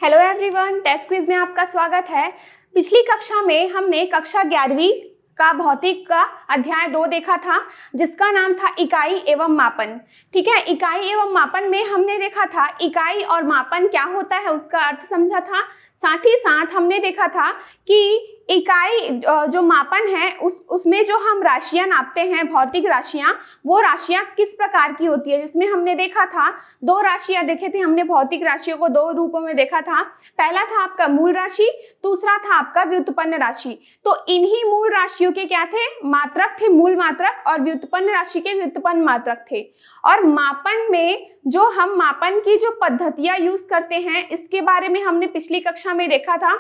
Hello everyone, test quiz में आपका स्वागत है। पिछली कक्षा में हमने कक्षा 11वीं का भौतिक का अध्याय 2 देखा था, जिसका नाम था इकाई एवं मापन। ठीक है, इकाई एवं मापन में हमने देखा था इकाई और मापन क्या होता है, उसका अर्थ समझा था। साथ ही साथ हमने देखा था कि इकाई जो मापन है उसमें जो हम राशियां नापते हैं, भौतिक राशियां, वो राशियां किस प्रकार की होती है, जिसमें हमने देखा था 2 राशियां देखे थे हमने। भौतिक राशियों को 2 रूपों में देखा था। पहला था आपका मूल राशि, दूसरा था आपका व्युत्पन्न राशि। तो इन्हीं मूल राशियों के क्या थे, मात्रक थे, मूल मात्रक, और व्युत्पन्न राशि के व्युत्पन्न मात्रक थे। और मापन में जो हम मापन की जो पद्धतियां यूज करते हैं, इसके बारे में हमने पिछली कक्षा में देखा था,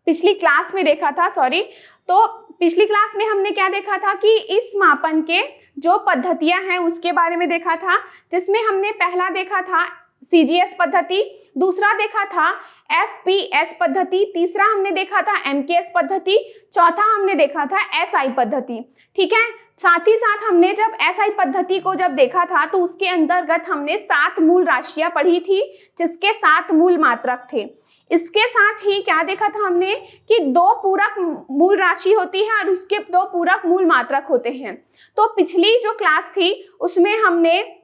पिछली क्लास में देखा था, सॉरी। तो पिछली क्लास में हमने क्या देखा था कि इस मापन के जो पद्धतियां हैं उसके बारे में देखा था, जिसमें हमने पहला देखा था CGS पद्धति, दूसरा देखा था FPS पद्धति, तीसरा हमने देखा था MKS पद्धति, चौथा हमने देखा था SI पद्धति। ठीक है, साथ ही साथ हमने जब SI पद्धति को जब देखा था तो उसके अंतर्गत हमने 7 मूल राशियां पढ़ी थी, जिसके 7 मूल मात्रक थे। इसके साथ ही क्या देखा था हमने कि 2 पूरक मूल राशि होती है और उसके 2 पूरक मूल मात्रक होते हैं। तो पिछली जो क्लास थी उसमें हमने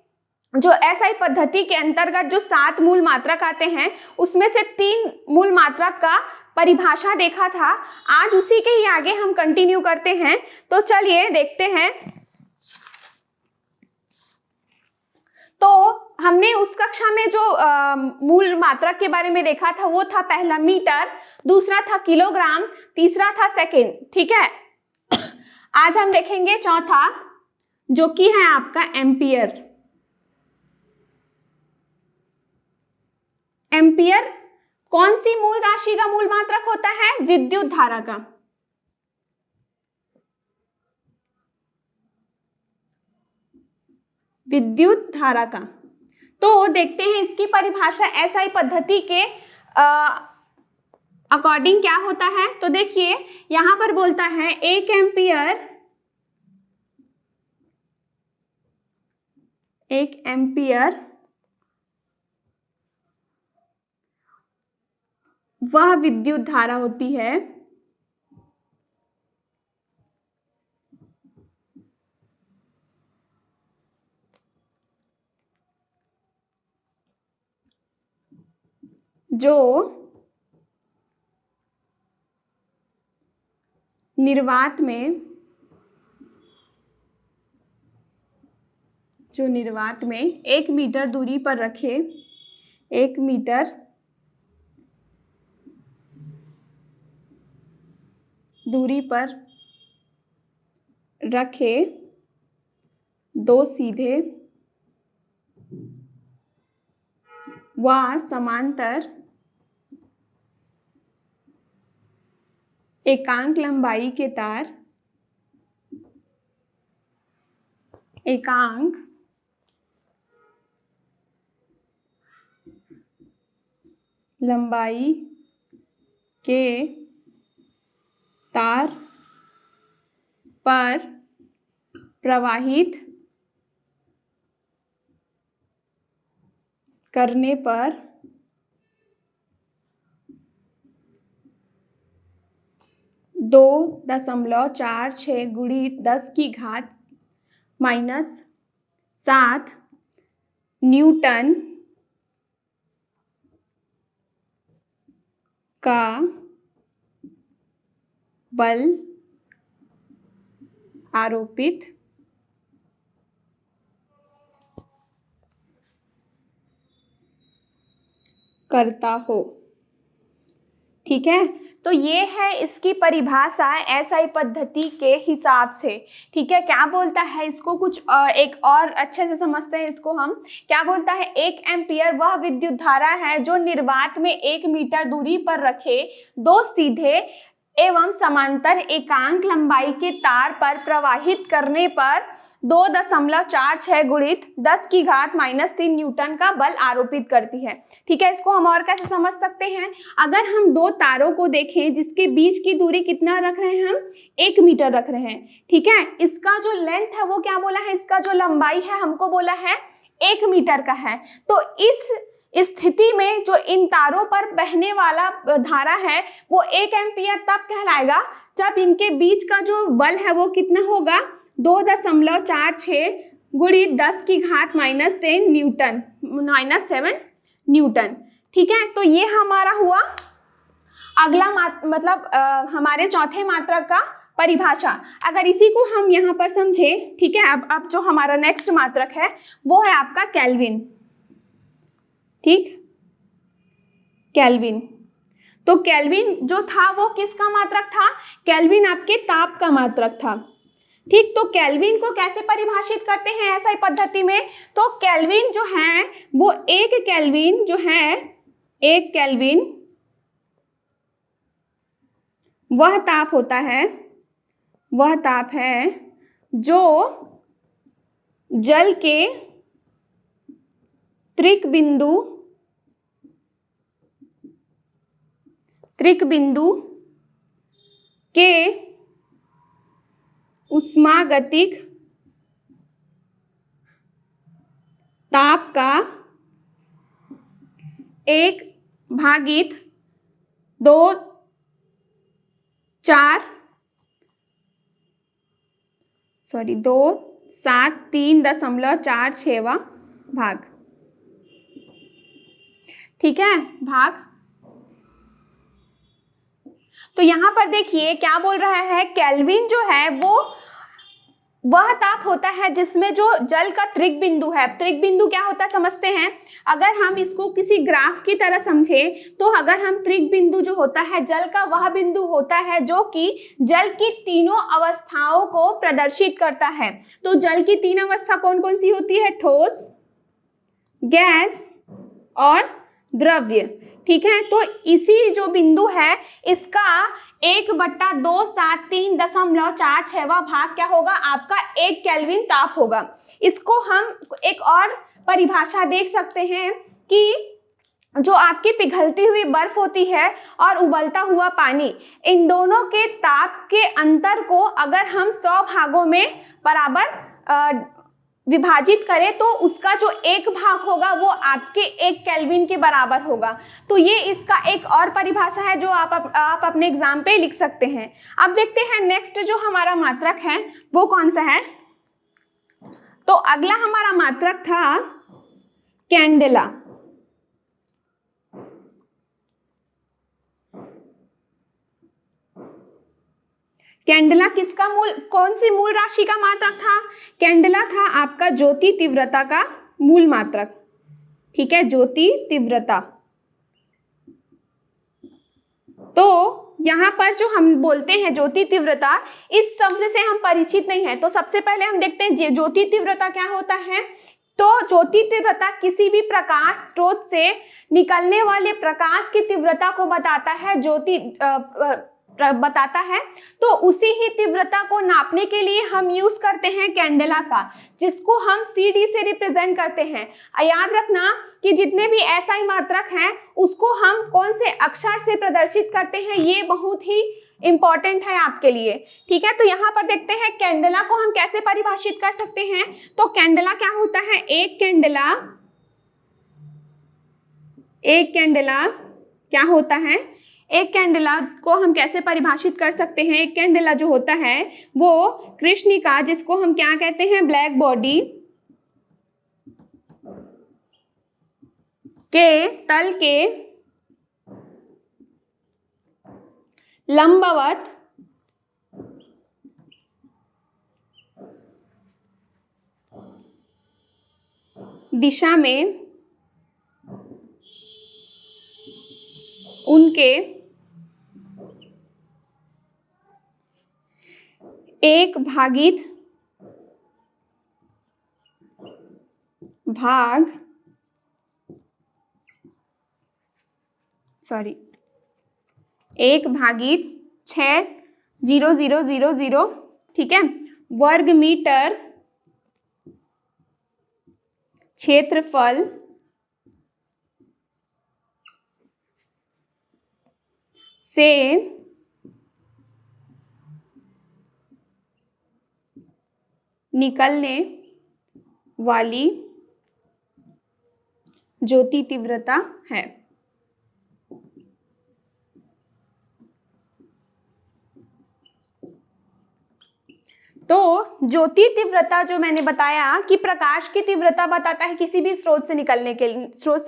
जो SI पद्धति के अंतर्गत जो 7 मूल मात्रक आते हैं, उसमें से 3 मूल मात्रक का परिभाषा देखा था। आज उसी के ही आगे हम कंटिन्यू करते हैं। तो चलिए देखते हैं। तो हमने उस कक्षा में जो मूल मात्रक के बारे में देखा था वो था पहला मीटर, दूसरा था किलोग्राम, तीसरा था सेकेंड। ठीक है, आज हम देखेंगे चौथा, जो कि है आपका एम्पियर। एम्पियर कौन सी मूल राशि का मूल मात्रक होता है? विद्युत धारा का। विद्युत धारा का। तो देखते हैं इसकी परिभाषा SI पद्धति के अकॉर्डिंग क्या होता है। तो देखिए यहां पर बोलता है 1 एम्पियर वह विद्युत धारा होती है जो निर्वात में 1 मीटर दूरी पर रखे, 1 मीटर दूरी पर रखे 2 सीधे व समांतर एकांक लंबाई के तार, एकांक लंबाई के तार पर प्रवाहित करने पर 2.46 गुणित 10 की घात -7 न्यूटन का बल आरोपित करता हो। ठीक है, तो ये है इसकी परिभाषा SI पद्धति के हिसाब से। ठीक है, क्या बोलता है इसको, कुछ एक और अच्छे से समझते हैं इसको हम। क्या बोलता है, 1 एम्पियर वह विद्युत धारा है जो निर्वात में 1 मीटर दूरी पर रखे 2 सीधे एवं समांतर एकांक लंबाई के तार पर प्रवाहित करने पर 2.46 गुणित 10 की घात -3 न्यूटन का बल आरोपित करती है। ठीक है, इसको हम और कैसे समझ सकते हैं। अगर हम 2 तारों को देखें जिसके बीच की दूरी कितना रख रहे हैं, हम 1 मीटर रख रहे हैं। ठीक है, इसका जो लेंथ है वो क्या बोला है, इसका जो लंबाई है हमको बोला है 1 मीटर का है। तो स्थिति में जो इन तारों पर बहने वाला धारा है वो 1 एम्पियर तब कहलाएगा जब इनके बीच का जो बल है वो कितना होगा, 2.46 गुणित 10 की घात -10 न्यूटन, -7 न्यूटन। ठीक है, तो ये हमारा हुआ अगला मतलब हमारे चौथे मात्रक का परिभाषा। अगर इसी को हम यहाँ पर समझे, ठीक है, अब जो हमारा नेक्स्ट मात्रक है वो है आपका केल्विन। ठीक, केल्विन। तो केल्विन जो था वो किसका मात्रक था, केल्विन आपके ताप का मात्रक था। ठीक, तो केल्विन को कैसे परिभाषित करते हैं ऐसा पद्धति में, तो केल्विन जो है वो एक केल्विन जो है, एक केल्विन वह ताप होता है, वह ताप है जो जल के त्रिक बिंदु के उष्मागतिक ताप का 273.46वां भाग। ठीक है, भाग। तो यहां पर देखिए क्या बोल रहा है, केल्विन जो है वो वह ताप होता है जिसमें जो जल का त्रिक बिंदु है। त्रिक बिंदु क्या होता है समझते हैं, अगर हम इसको किसी ग्राफ की तरह समझे तो अगर हम त्रिक बिंदु जो होता है जल का वह बिंदु होता है जो कि जल की तीनों अवस्थाओं को प्रदर्शित करता है। तो जल की 3 अवस्था कौन कौन सी होती है, ठोस, गैस और द्रव्य। ठीक है, तो इसी जो बिंदु है इसका 1/273.46वां भाग क्या होगा, आपका 1 केल्विन ताप होगा। इसको हम एक और परिभाषा देख सकते हैं कि जो आपकी पिघलती हुई बर्फ होती है और उबलता हुआ पानी, इन दोनों के ताप के अंतर को अगर हम 100 भागों में बराबर विभाजित करें तो उसका जो 1 भाग होगा वो आपके 1 केल्विन के बराबर होगा। तो ये इसका एक और परिभाषा है जो आप अपने एग्जाम पे लिख सकते हैं। अब देखते हैं नेक्स्ट जो हमारा मात्रक है वो कौन सा है। तो अगला हमारा मात्रक था कैंडेला। कैंडेला किसका कौन सी मूल राशि का मात्रक था, कैंडेला था आपका ज्योति तीव्रता का मूल मात्रक। ठीक है, ज्योति तीव्रता। तो यहाँ पर जो हम बोलते हैं ज्योति तीव्रता, इस शब्द से हम परिचित नहीं है, तो सबसे पहले हम देखते हैं ज्योति तीव्रता क्या होता है। तो ज्योति तीव्रता किसी भी प्रकाश स्रोत से निकलने वाले प्रकाश की तीव्रता को बताता है, बताता है। तो उसी ही तीव्रता को नापने के लिए हम यूज करते हैं कैंडेला का, जिसको हम CD से रिप्रेजेंट करते हैं। याद रखना कि जितने भी SI मात्रक हैं उसको हम कौन से अक्षर से प्रदर्शित करते हैं, ये बहुत ही इंपॉर्टेंट है आपके लिए। ठीक है, तो यहाँ पर देखते हैं कैंडेला को हम कैसे परिभाषित कर सकते हैं। तो कैंडेला क्या होता है, एक कैंडेला क्या होता है, एक कैंडेला को हम कैसे परिभाषित कर सकते हैं। एक कैंडेला जो होता है वो कृष्णिका, जिसको हम क्या कहते हैं, ब्लैक बॉडी के तल के लंबवत दिशा में उनके एक भागित 6,0,0,0,0, ठीक है, वर्ग मीटर क्षेत्रफल से निकलने वाली ज्योति तीव्रता है। तो ज्योति तीव्रता जो मैंने बताया कि प्रकाश की तीव्रता बताता है किसी भी स्रोत से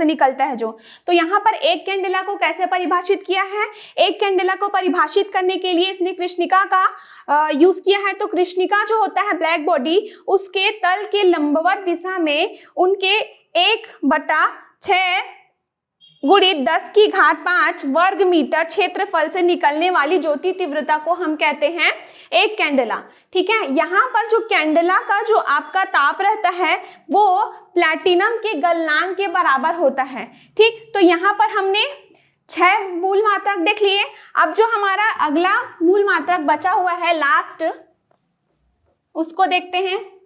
निकलता है जो। तो यहाँ पर एक कैंडेला को कैसे परिभाषित किया है, एक कैंडेला को परिभाषित करने के लिए इसने कृष्णिका का यूज किया है। तो कृष्णिका जो होता है ब्लैक बॉडी, उसके तल के लंबवत दिशा में उनके 1/6 गुणित 10⁵ वर्ग मीटर क्षेत्रफल से निकलने वाली ज्योति तीव्रता को हम कहते हैं एक कैंडेला। ठीक है, यहाँ पर जो कैंडेला का जो आपका ताप रहता है वो प्लैटिनम के गलनांक के बराबर होता है। ठीक, तो यहाँ पर हमने 6 मूल मात्रक देख लिए। अब जो हमारा अगला मूल मात्रक बचा हुआ है लास्ट, उसको देखते हैं।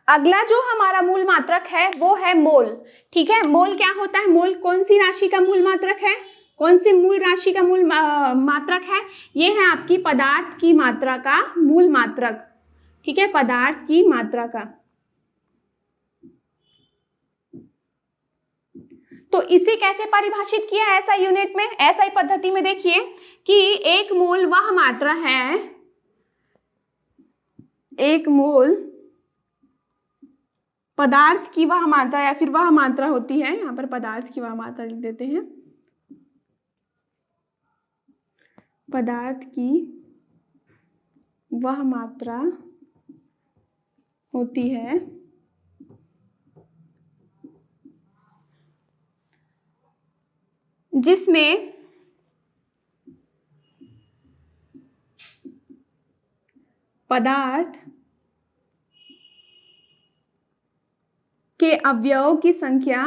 अगला जो हमारा मूल मात्रक है वो है मोल। ठीक है, मोल क्या होता है, मोल कौन सी राशि का मूल मात्रक है, कौन सी मूल राशि का मूल मात्रक है, ये है आपकी पदार्थ की मात्रा का मूल मात्रक। ठीक है, पदार्थ की मात्रा का। तो इसे कैसे परिभाषित किया है ऐसा यूनिट में, ऐसा ही पद्धति में देखिए कि एक मोल वह मात्रा है, एक मोल पदार्थ की वह मात्रा या फिर वह मात्रा होती है, यहाँ पर पदार्थ की वह मात्रा लिख देते हैं, पदार्थ की वह मात्रा होती है जिसमें पदार्थ के अवयवों की संख्या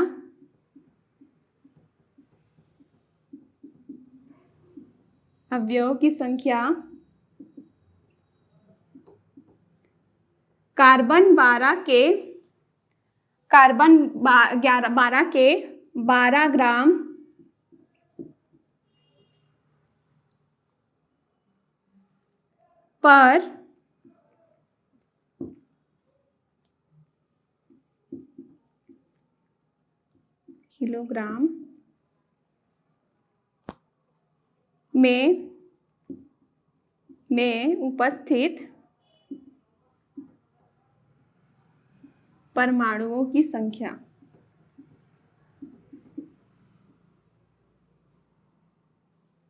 कार्बन 12 के 12 ग्राम पर किलोग्राम में उपस्थित परमाणुओं की संख्या,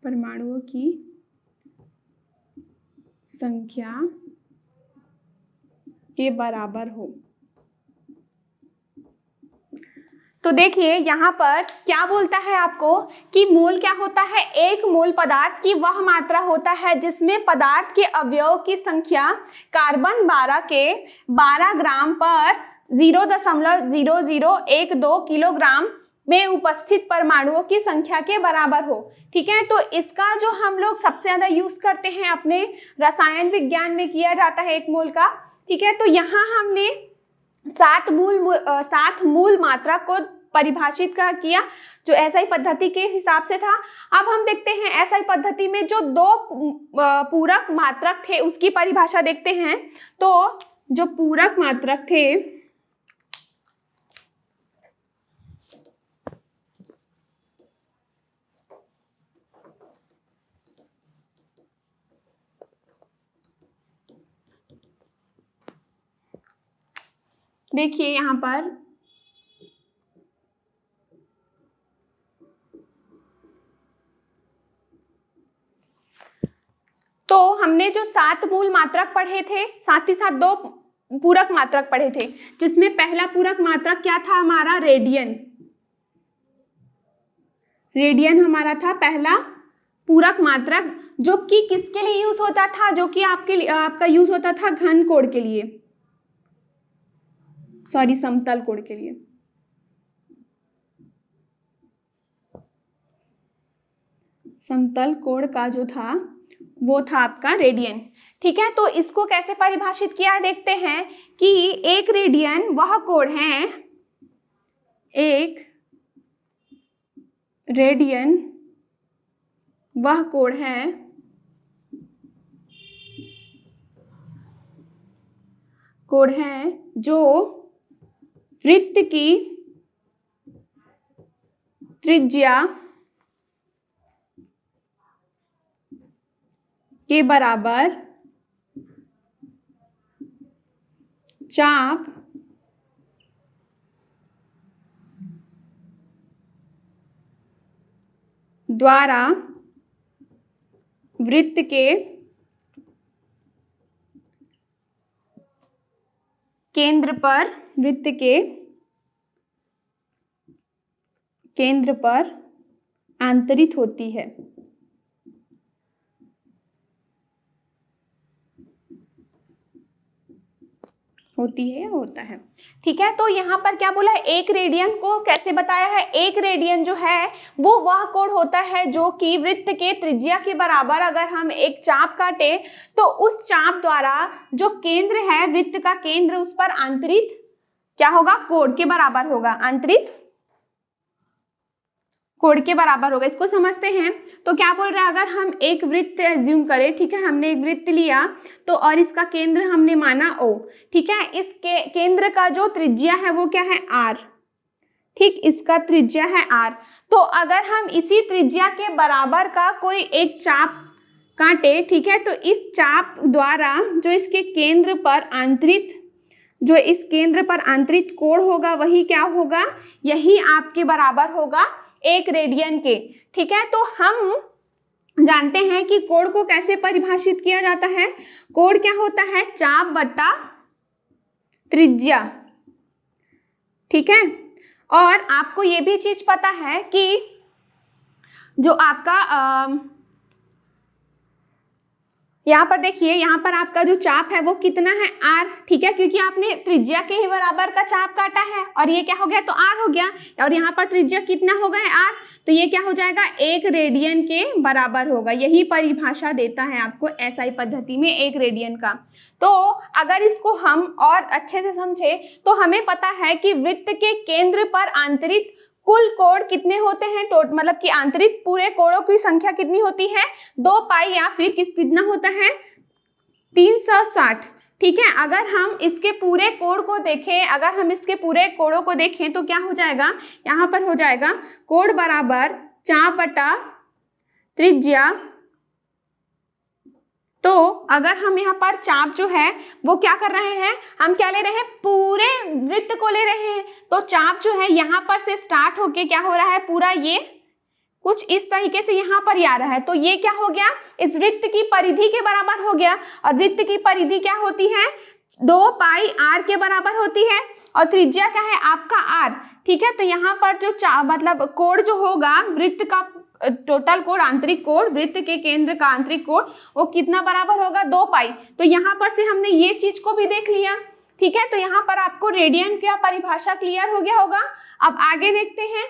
परमाणुओं की संख्या के बराबर हो। तो देखिए यहाँ पर क्या बोलता है आपको कि मोल क्या होता है, एक मोल पदार्थ की वह मात्रा होता है जिसमें पदार्थ के अवयव की संख्या कार्बन 12 के 12 ग्राम पर 0.0012 किलोग्राम में उपस्थित परमाणुओं की संख्या के बराबर हो। ठीक है, तो इसका जो हम लोग सबसे ज्यादा यूज करते हैं अपने रसायन विज्ञान में किया जाता है एक मोल का। ठीक है, तो यहाँ हमने 7 मूल मात्रा को परिभाषित किया जो एसआई पद्धति के हिसाब से था। अब हम देखते हैं एसआई पद्धति में जो 2 पूरक मात्रक थे उसकी परिभाषा देखते हैं। तो जो पूरक मात्रक थे देखिए यहाँ पर तो हमने जो 7 मूल मात्रक पढ़े थे साथ ही साथ 2 पूरक मात्रक पढ़े थे, जिसमें पहला पूरक मात्रक क्या था हमारा, रेडियन। रेडियन हमारा था पहला पूरक मात्रक, जो कि किसके लिए यूज होता था, जो कि आपका यूज होता था घन कोण के लिए, सॉरी समतल कोण के लिए। समतल कोण का जो था वो था आपका रेडियन। ठीक है, तो इसको कैसे परिभाषित किया है देखते हैं कि एक रेडियन वह कोण है, एक रेडियन वह कोण है जो वृत्त की त्रिज्या के बराबर चाप द्वारा वृत्त के केंद्र पर आंतरित होती है। होता है। ठीक है, तो यहाँ पर क्या बोला है, एक रेडियन को कैसे बताया है, एक रेडियन जो है वो वह कोण होता है जो कि वृत्त के त्रिज्या के बराबर अगर हम एक चाप काटे तो उस चाप द्वारा जो केंद्र है, वृत्त का केंद्र, उस पर आंतरित क्या होगा, कोण के बराबर होगा, आंतरित कोण के बराबर होगा। इसको समझते हैं। तो क्या बोल रहा है, अगर हम एक वृत्त एज्यूम करें, ठीक है, हमने एक वृत्त लिया तो और इसका केंद्र हमने माना O, ठीक है, इस केंद्र का जो त्रिज्या है वो क्या है, R, ठीक, इसका त्रिज्या है R। तो अगर हम इसी त्रिज्या के बराबर का कोई एक चाप काटे, ठीक है, तो इस चाप द्वारा जो इसके केंद्र पर आंतरित कोण होगा वही क्या होगा, यही आपके बराबर होगा एक रेडियन के। ठीक है, तो हम जानते हैं कि कोण को कैसे परिभाषित किया जाता है। कोण क्या होता है, चाप बटा त्रिज्या। ठीक है, और आपको ये भी चीज पता है कि जो आपका यहाँ पर देखिए, यहाँ पर आपका जो चाप है वो कितना है, R, ठीक है, क्योंकि आपने त्रिज्या के ही बराबर का चाप काटा है और ये क्या हो गया, तो R हो गया, और यहाँ पर त्रिज्या कितना हो गया, R, तो ये क्या हो जाएगा, एक रेडियन के बराबर होगा। यही परिभाषा देता है आपको SI पद्धति में एक रेडियन का। तो अगर इसको हम और अच्छे से समझे तो हमें पता है कि वृत्त के केंद्र पर आंतरित कुल कोण कितने होते हैं, मतलब कि आंतरिक पूरे कोणों की संख्या कितनी होती है, 2 पाई, या फिर कितना होता है, 360। ठीक है, अगर हम इसके पूरे कोण को देखें, तो क्या हो जाएगा, यहाँ पर हो जाएगा कोण बराबर चाप बटा त्रिज्या। तो अगर हम यहाँ पर चाप जो है वो क्या कर रहे हैं, हम क्या ले रहे हैं, पूरे वृत्त को ले रहे हैं। तो चाप जो है यहाँ पर से स्टार्ट होके क्या हो रहा है, पूरा ये कुछ इस तरीके से यहाँ पर आ रहा है। तो ये क्या हो गया, इस वृत्त की परिधि के बराबर हो गया, और वृत्त की परिधि क्या होती है, 2 पाई R के बराबर होती है, और त्रिज्या क्या है आपका R। ठीक है, तो यहाँ पर जो मतलब कोण जो होगा, वृत्त का टोटल कोण, आंतरिक कोण, वृत्त के केंद्र का आंतरिक कोण, वो कितना बराबर होगा, 2 पाई। तो यहाँ पर से हमने ये चीज को भी देख लिया। ठीक है, तो यहाँ पर आपको रेडियन की परिभाषा क्लियर हो गया होगा। अब आगे देखते हैं।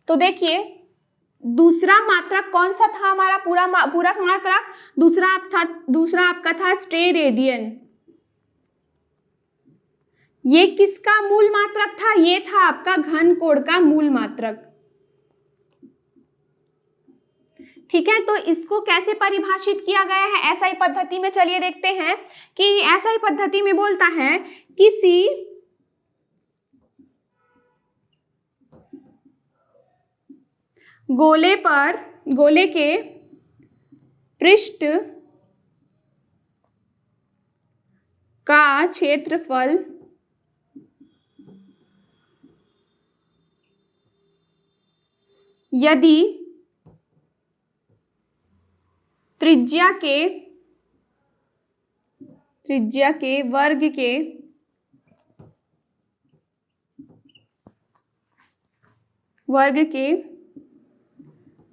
तो देखिए, दूसरा मात्रक कौन सा था हमारा, पूरक मात्रक, दूसरा आपका था स्टेरेडियन। ये किसका मूल मात्रक था, ये था आपका घन कोण का मूल मात्रक। ठीक है, तो इसको कैसे परिभाषित किया गया है SI पद्धति में, चलिए देखते हैं कि SI पद्धति में बोलता है किसी गोले के पृष्ठ का क्षेत्रफल यदि त्रिज्या के वर्ग के वर्ग के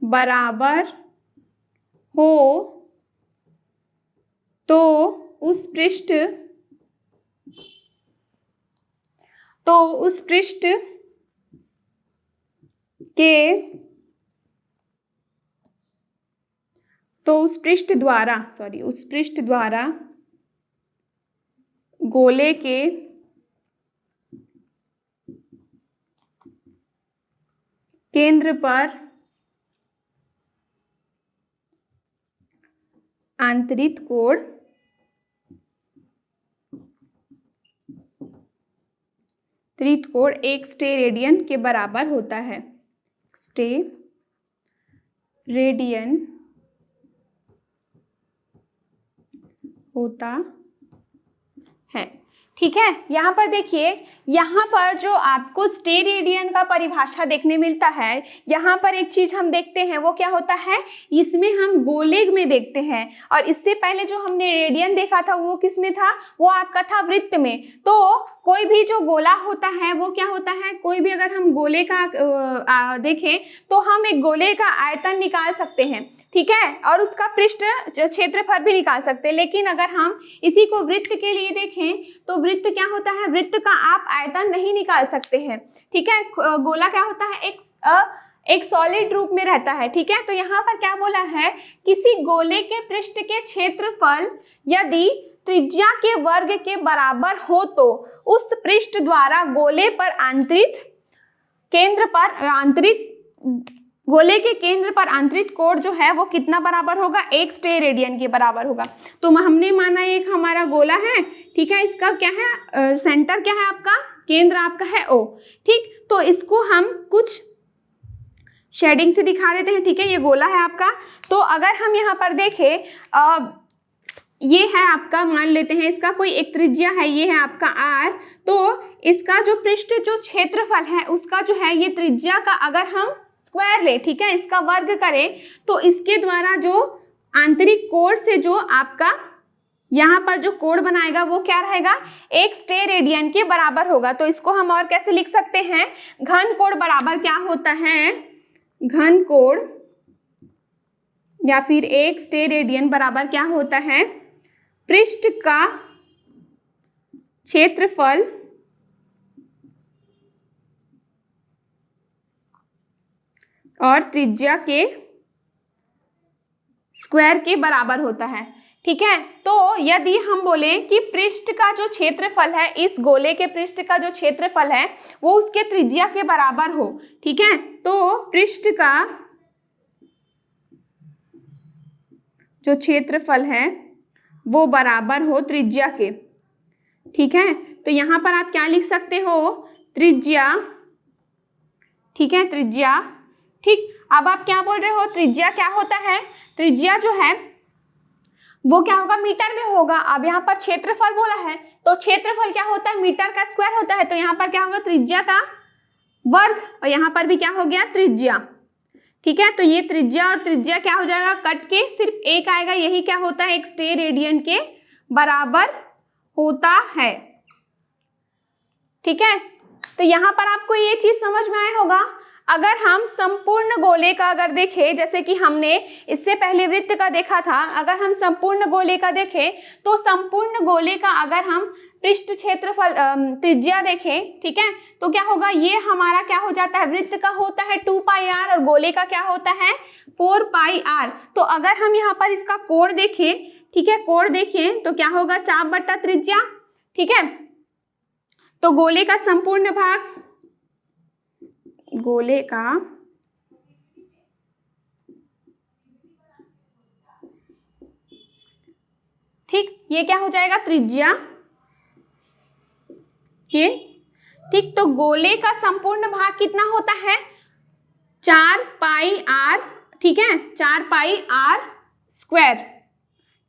बराबर हो तो उस पृष्ठ उस पृष्ठ द्वारा गोले के केंद्र पर आंतरिक कोण एक स्टेरेडियन के बराबर होता है। स्टेरेडियन होता है। ठीक है, यहाँ पर देखिए, यहाँ पर जो आपको स्टेरेडियन का परिभाषा देखने मिलता है, यहाँ पर एक चीज हम देखते हैं, वो क्या होता है, इसमें हम गोले में देखते हैं, और इससे पहले जो हमने रेडियन देखा था वो किस में था, वो आपका था वृत्त में। तो कोई भी जो गोला होता है वो क्या होता है, कोई भी अगर हम गोले का देखें तो हम एक गोले का आयतन निकाल सकते हैं, ठीक है, और उसका पृष्ठ क्षेत्रफल भी निकाल सकते हैं। लेकिन अगर हम इसी को वृत्त के लिए देखें तो वृत्त क्या होता है, वृत्त का आप आयतन नहीं निकाल सकते हैं। ठीक है, गोला क्या होता है, एक सॉलिड रूप में रहता है। ठीक है, तो यहाँ पर क्या बोला है, किसी गोले के पृष्ठ के क्षेत्रफल यदि त्रिज्या के वर्ग के बराबर हो तो उस पृष्ठ द्वारा गोले के केंद्र पर आंतरिक कोण जो है वो कितना बराबर होगा, एक स्टेरेडियन के बराबर होगा। तो हमने माना एक हमारा गोला है, ठीक है, इसका क्या है, सेंटर क्या है आपका, केंद्र आपका है O। ठीक, तो इसको हम कुछ शेडिंग से दिखा देते हैं। ठीक है, ये गोला है आपका। तो अगर हम यहाँ पर देखें, ये है आपका, मान लेते हैं इसका कोई एक त्रिज्या है, ये है आपका R। तो इसका जो पृष्ठ जो क्षेत्रफल है उसका जो है ये त्रिज्या का अगर हम स्क्वायर ले, ठीक है, इसका वर्ग करें तो इसके द्वारा जो आंतरिक कोण से जो आपका यहाँ पर जो कोण बनाएगा वो क्या रहेगा, एक स्टेरेडियन के बराबर होगा। तो इसको हम और कैसे लिख सकते हैं, घन कोण बराबर क्या होता है, घन कोण या फिर एक स्टेरेडियन बराबर क्या होता है, पृष्ठ का क्षेत्रफल और त्रिज्या के स्क्वायर के बराबर होता है। ठीक है, तो यदि हम बोले कि पृष्ठ का जो क्षेत्रफल है, इस गोले के पृष्ठ का जो क्षेत्रफल है वो उसके त्रिज्या के बराबर हो, ठीक है, तो पृष्ठ का जो क्षेत्रफल है वो बराबर हो त्रिज्या के। ठीक है, तो यहाँ पर आप क्या लिख सकते हो, त्रिज्या। ठीक है, त्रिज्या। ठीक, अब आप क्या बोल रहे हो, त्रिज्या क्या होता है, त्रिज्या जो है वो क्या होगा, मीटर में होगा। अब यहाँ पर क्षेत्रफल बोला है तो क्षेत्रफल क्या होता है, मीटर का स्क्वायर होता है। तो यहाँ पर क्या होगा, त्रिज्या का वर्ग, और यहाँ पर भी क्या हो गया, त्रिज्या। ठीक है, तो ये त्रिज्या और त्रिज्या क्या हो जाएगा, कट के सिर्फ एक आएगा, यही क्या होता है, एक स्टेरेडियन के बराबर होता है। ठीक है, तो यहाँ पर आपको ये चीज समझ में आया होगा। अगर हम संपूर्ण गोले का अगर देखें, जैसे कि हमने इससे पहले वृत्त का देखा था, अगर हम संपूर्ण गोले का देखें तो संपूर्ण गोले का अगर हम पृष्ठ क्षेत्रफल त्रिज्या देखें, ठीक है, तो क्या होगा, ये हमारा क्या हो जाता है, वृत्त का होता है 2πr और गोले का क्या होता है 4πr। तो अगर हम यहाँ पर इसका कोण देखें, ठीक है, कोण देखें तो क्या होगा, चाप बट्टा त्रिज्या। ठीक है, तो गोले का संपूर्ण भाग, गोले का ठीक, ये क्या हो जाएगा, त्रिज्या के। ठीक, तो गोले का संपूर्ण भाग कितना होता है, 4πr। ठीक है, 4πr स्क्वायर।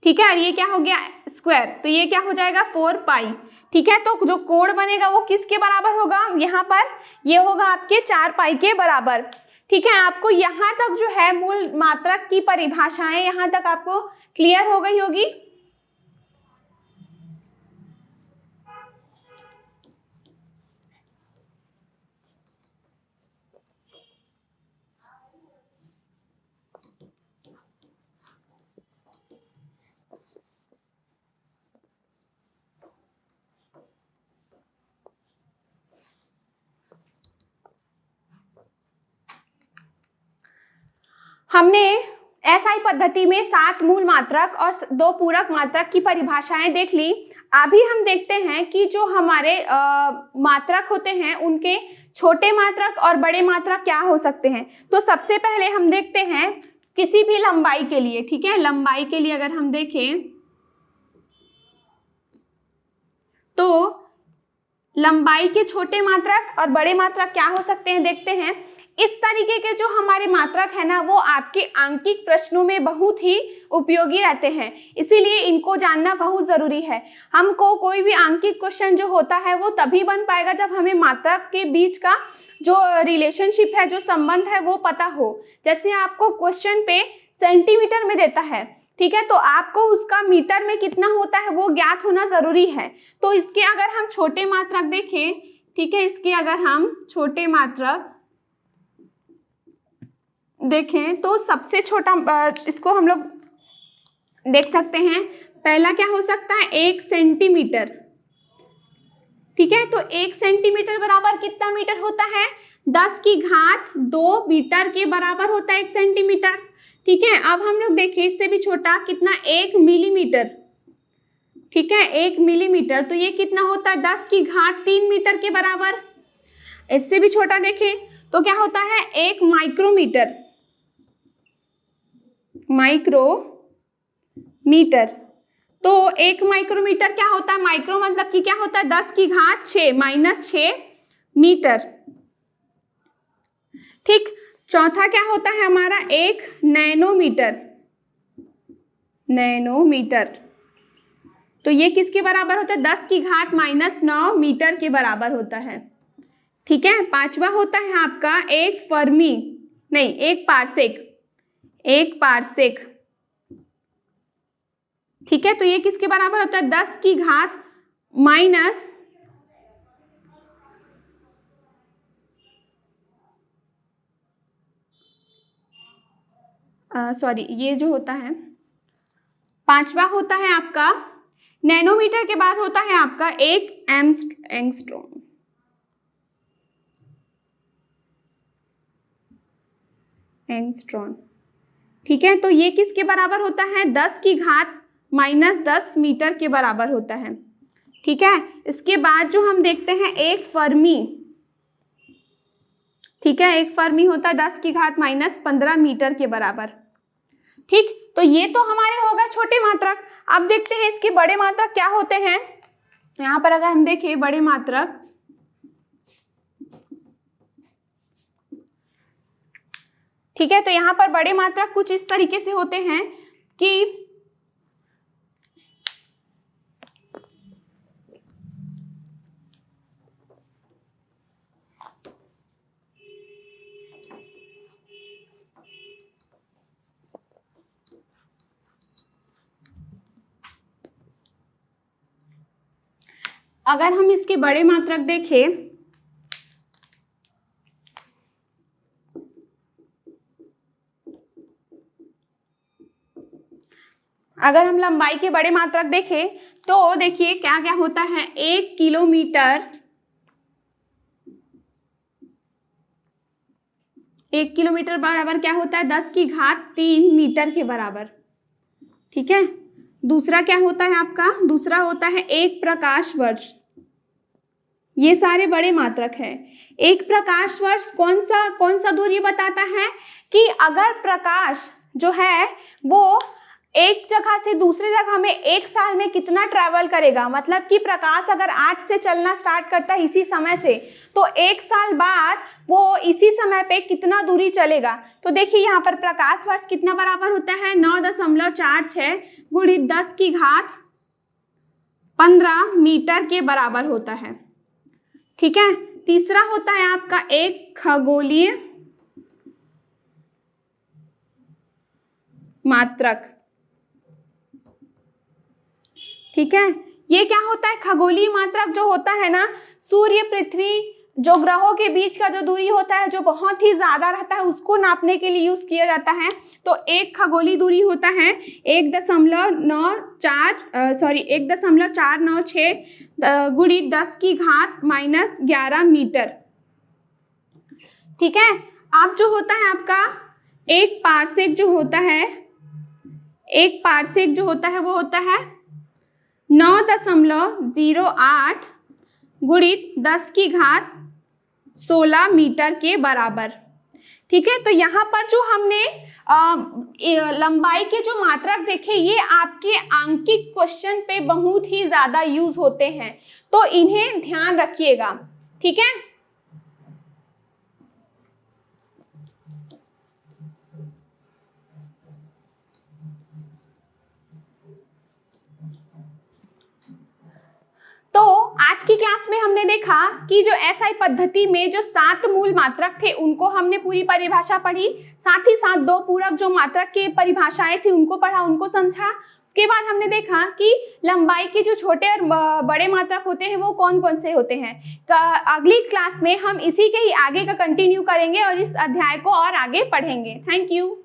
ठीक है, और ये क्या हो गया, स्क्वायर, तो ये क्या हो जाएगा 4π। ठीक है, तो जो कोण बनेगा वो किसके बराबर होगा, यहाँ पर ये होगा आपके 4π के बराबर। ठीक है, आपको यहाँ तक जो है मूल मात्रक की परिभाषाएं यहाँ तक आपको क्लियर हो गई होगी। हमने एसआई पद्धति में 7 मूल मात्रक और 2 पूरक मात्रक की परिभाषाएं देख ली। अभी हम देखते हैं कि जो हमारे मात्रक होते हैं उनके छोटे मात्रक और बड़े मात्रक क्या हो सकते हैं। तो सबसे पहले हम देखते हैं किसी भी लंबाई के लिए, ठीक है, लंबाई के लिए अगर हम देखें तो लंबाई के छोटे मात्रक और बड़े मात्रक क्या हो सकते हैं, देखते हैं। इस तरीके के जो हमारे मात्रक है ना, वो आपके आंकिक प्रश्नों में बहुत ही उपयोगी रहते हैं, इसीलिए इनको जानना बहुत जरूरी है। हमको कोई भी आंकिक क्वेश्चन जो होता है वो तभी बन पाएगा जब हमें मात्रक के बीच का जो रिलेशनशिप है, जो संबंध है, वो पता हो। जैसे आपको क्वेश्चन पे सेंटीमीटर में देता है, ठीक है, तो आपको उसका मीटर में कितना होता है वो ज्ञात होना जरूरी है। तो इसके अगर हम छोटे मात्रक देखें, ठीक है, इसके अगर हम छोटे मात्रक देखें तो सबसे छोटा इसको हम लोग देख सकते हैं। पहला क्या हो सकता है, 1 सेंटीमीटर, ठीक है। तो 1 सेंटीमीटर बराबर कितना मीटर होता है, 10 की घात 2 मीटर के बराबर होता है 1 सेंटीमीटर, ठीक है। अब हम लोग देखें इससे भी छोटा कितना, 1 मिलीमीटर, ठीक है, 1 मिलीमीटर, तो ये कितना होता है, 10 की घात 3 मीटर के बराबर। इससे भी छोटा देखें तो क्या होता है, 1 माइक्रोमीटर, माइक्रोमीटर। तो 1 माइक्रोमीटर क्या होता है, माइक्रो मतलब कि क्या होता है, 10 की घात 6 माइनस 6 मीटर, ठीक। चौथा क्या होता है हमारा, 1 नैनोमीटर, नैनोमीटर, तो ये किसके बराबर होता है, 10 की घात माइनस 9 मीटर के बराबर होता है, ठीक है। पांचवा होता है आपका 1 फर्मी, नहीं 1 पारसेक, 1 पारसेक, ठीक है। तो ये किसके बराबर होता है, 10 की घात माइनस ये जो होता है पांचवा होता है आपका नैनोमीटर के बाद होता है आपका 1 एंगस्ट्रॉम, एंगस्ट्रॉम, ठीक है। तो ये किसके बराबर होता है, 10 की घात माइनस 10 मीटर के बराबर होता है, ठीक है। इसके बाद जो हम देखते हैं 1 फर्मी, ठीक है, 1 फर्मी होता है 10 की घात माइनस 15 मीटर के बराबर, ठीक। तो ये तो हमारे हो गए छोटे मात्रक। अब देखते हैं इसके बड़े मात्रक क्या होते हैं। यहाँ पर अगर हम देखें बड़े मात्रक, ठीक है, तो यहाँ पर बड़े मात्रक कुछ इस तरीके से होते हैं कि अगर हम इसके बड़े मात्रक देखें, अगर हम लंबाई के बड़े मात्रक देखें तो देखिए क्या क्या होता है, 1 किलोमीटर, 1 किलोमीटर बराबर क्या होता है, 10 की घात 3 मीटर के बराबर, ठीक है। दूसरा क्या होता है आपका, दूसरा होता है 1 प्रकाश वर्ष, ये सारे बड़े मात्रक है। 1 प्रकाश वर्ष कौन सा दूरी बताता है कि अगर प्रकाश जो है वो एक जगह से दूसरी जगह में 1 साल में कितना ट्रैवल करेगा, मतलब कि प्रकाश अगर आज से चलना स्टार्ट करता है इसी समय से, तो 1 साल बाद वो इसी समय पे कितना दूरी चलेगा। तो देखिए यहाँ पर प्रकाश वर्ष कितना बराबर होता है, 9.46 गुणित 10 की घात 15 मीटर के बराबर होता है, ठीक है। तीसरा होता है आपका 1 खगोलीय मात्रक, ठीक है। ये क्या होता है, खगोलीय मात्रक जो होता है ना, सूर्य पृथ्वी जो ग्रहों के बीच का जो दूरी होता है जो बहुत ही ज्यादा रहता है उसको नापने के लिए यूज किया जाता है। तो 1 खगोलीय दूरी होता है 1.496 गुणित 10 की घात माइनस 11 मीटर, ठीक है। अब जो होता है आपका एक पार्सेक जो होता है, एक पार्सेक जो होता है वो होता है 9.08 गुणित 10 की घात 16 मीटर के बराबर। ठीक है, तो यहाँ पर जो हमने लंबाई के जो मात्रक देखे, ये आपके आंकिक क्वेश्चन पे बहुत ही ज्यादा यूज होते हैं, तो इन्हें ध्यान रखिएगा। ठीक है, तो आज की क्लास में हमने देखा कि जो एसआई पद्धति में जो 7 मूल मात्रक थे उनको हमने पूरी परिभाषा पढ़ी, साथ ही साथ 2 पूरक जो मात्रक की परिभाषाएं थी उनको पढ़ा, उनको समझा। उसके बाद हमने देखा कि लंबाई के जो छोटे और बड़े मात्रक होते हैं वो कौन कौन से होते हैं। अगली क्लास में हम इसी के ही आगे का कंटिन्यू करेंगे और इस अध्याय को और आगे पढ़ेंगे। Thank you.